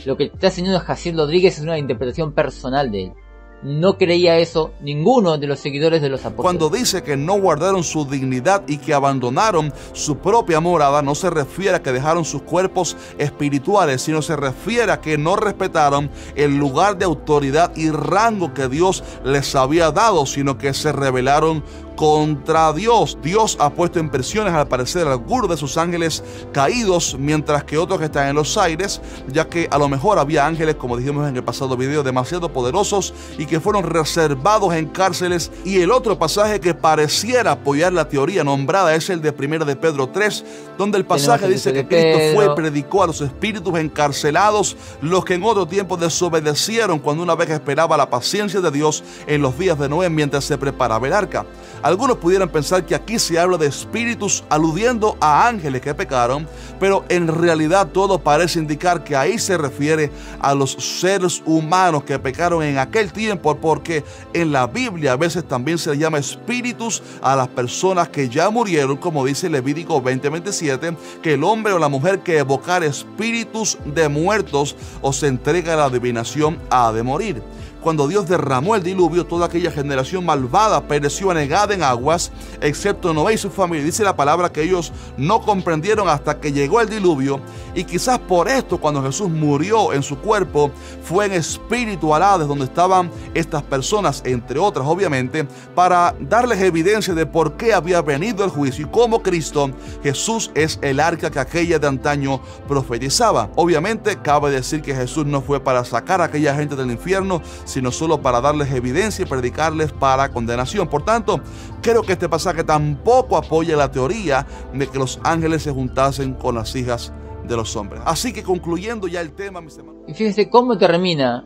Lo que te está enseñando Jaciel Rodríguez es una interpretación personal de él. No creía eso ninguno de los seguidores de los apóstoles. Cuando dice que no guardaron su dignidad y que abandonaron su propia morada, no se refiere a que dejaron sus cuerpos espirituales, sino se refiere a que no respetaron el lugar de autoridad y rango que Dios les había dado, sino que se rebelaron contra Dios. Dios ha puesto en prisiones al parecer a algunos de sus ángeles caídos, mientras que otros que están en los aires, ya que a lo mejor había ángeles, como dijimos en el pasado video, demasiado poderosos y que fueron reservados en cárceles. Y el otro pasaje que pareciera apoyar la teoría nombrada es el de 1 de Pedro 3, donde el pasaje dice que Cristo fue y predicó a los espíritus encarcelados, los que en otro tiempo desobedecieron cuando una vez esperaba la paciencia de Dios en los días de Noé mientras se preparaba el arca. Algunos pudieran pensar que aquí se habla de espíritus aludiendo a ángeles que pecaron, pero en realidad todo parece indicar que ahí se refiere a los seres humanos que pecaron en aquel tiempo, porque en la Biblia a veces también se le llama espíritus a las personas que ya murieron, como dice Levítico 20:27, que el hombre o la mujer que evocar espíritus de muertos o se entrega a la adivinación ha de morir. Cuando Dios derramó el diluvio, toda aquella generación malvada pereció anegada en aguas, excepto Noé y su familia. Dice la palabra que ellos no comprendieron hasta que llegó el diluvio, y quizás por esto cuando Jesús murió en su cuerpo, fue en espíritu al Hades donde estaban estas personas, entre otras obviamente, para darles evidencia de por qué había venido el juicio y cómo Cristo Jesús es el arca que aquella de antaño profetizaba. Obviamente cabe decir que Jesús no fue para sacar a aquella gente del infierno, sino solo para darles evidencia y predicarles para condenación. Por tanto, creo que este pasaje tampoco apoya la teoría de que los ángeles se juntasen con las hijas de los hombres. Así que concluyendo ya el tema, mis hermanos. Y fíjense cómo termina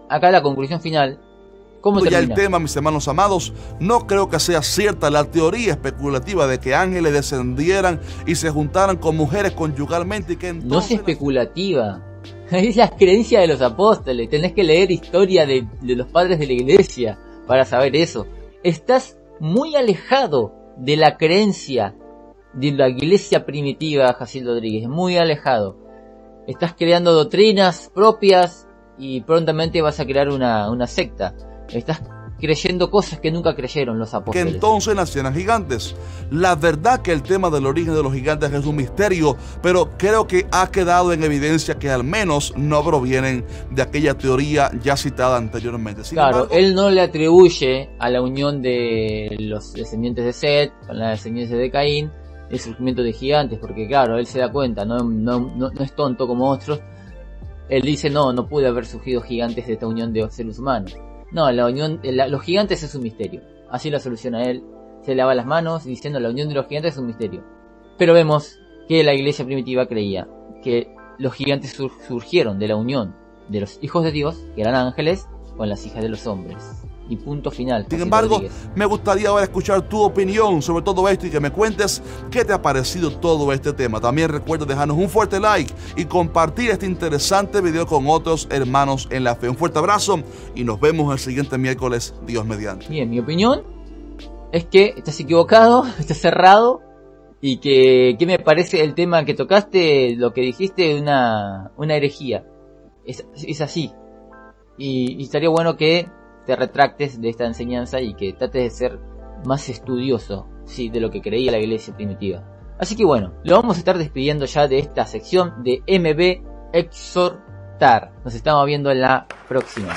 acá la conclusión final. ¿Cómo termina? Ya el tema, mis hermanos amados, no creo que sea cierta la teoría especulativa de que ángeles descendieran y se juntaran con mujeres conyugalmente y que entonces... No es especulativa. Es la creencia de los apóstoles. Tenés que leer historia de los padres de la iglesia para saber eso. Estás muy alejado de la creencia de la iglesia primitiva, Jaciel Rodríguez. Muy alejado. Estás creando doctrinas propias y prontamente vas a crear una secta. Estás creyendo cosas que nunca creyeron los apóstoles. Que entonces nacieran gigantes. La verdad que el tema del origen de los gigantes es un misterio, pero creo que ha quedado en evidencia que al menos no provienen de aquella teoría ya citada anteriormente. Sin claro, embargo, él no le atribuye a la unión de los descendientes de Set con la descendencia de Caín el surgimiento de gigantes, porque claro, él se da cuenta, no es tonto como otros. Él dice, no puede haber surgido gigantes de esta unión de seres humanos. No, la unión, los gigantes es un misterio. Así lo soluciona él. Se lava las manos diciendo la unión de los gigantes es un misterio. Pero vemos que la iglesia primitiva creía que los gigantes surgieron de la unión de los hijos de Dios, que eran ángeles, con las hijas de los hombres. y punto final. Sin embargo, me gustaría ahora escuchar tu opinión sobre todo esto y que me cuentes qué te ha parecido todo este tema. También recuerda dejarnos un fuerte like y compartir este interesante video con otros hermanos en la fe. Un fuerte abrazo y nos vemos el siguiente miércoles, Dios mediante. Bien, mi opinión es que estás equivocado, estás cerrado, y que me parece el tema que tocaste, lo que dijiste, una herejía. Es así. Y estaría bueno que te retractes de esta enseñanza y que trates de ser más estudioso, sí, de lo que creía la iglesia primitiva. Así que bueno, lo vamos a estar despidiendo ya de esta sección de MB Exhortar. Nos estamos viendo en la próxima.